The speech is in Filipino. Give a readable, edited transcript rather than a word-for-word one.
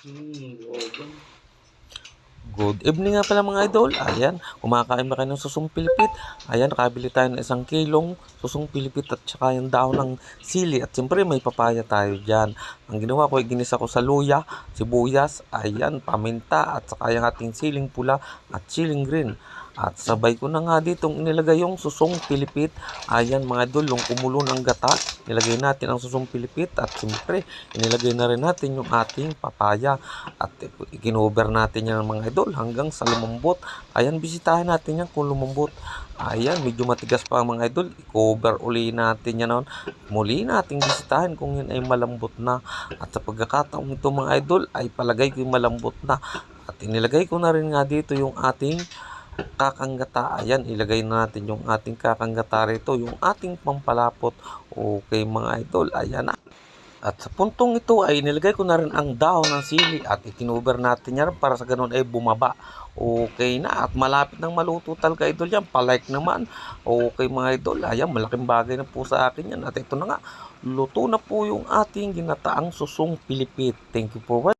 Oo. Good evening nga pala mga idol. Ayan, kumakain ba kayo ng susong pilipit? Ayan, nakabili tayo ng 1 kilong susong pilipit at saka yung daon ng sili. At siyempre may papaya tayo dyan. Ang ginawa ko ay ginisa ko sa luya, sibuyas, ayan, paminta at saka yung ating siling pula at siling green. At sabay ko na nga ditong inilagay yung susong pilipit. Ayan mga idol, yung kumulo ng gata, nilagay natin ang susong pilipit at siyempre inilagay na rin natin yung ating papaya. At ikinover natin yan mga idol hanggang sa lumambot. Ayan, bisitahin natin yan kung lumambot. Ayan, medyo matigas pa mga idol. I-cover uli natin yan noon. Muli nating bisitahin kung yan ay malambot na. At sa pagkakataong ito mga idol ay palagay ko yung malambot na. At inilagay ko na rin nga dito yung ating kakanggata. Ayan, ilagay na natin yung ating kakanggata rito, yung ating pampalapot. Okay mga idol, ayan na. At sa puntong ito ay nilagay ko na rin ang dahon ng sili at itinuber natin yan para sa ganun ay bumaba. Okay na at malapit nang maluto talaga idol yan. Palike naman. Okay mga idol, ayan, malaking bagay na po sa akin yan. At ito na nga, luto na po yung ating ginataang susong pilipit. Thank you for watching.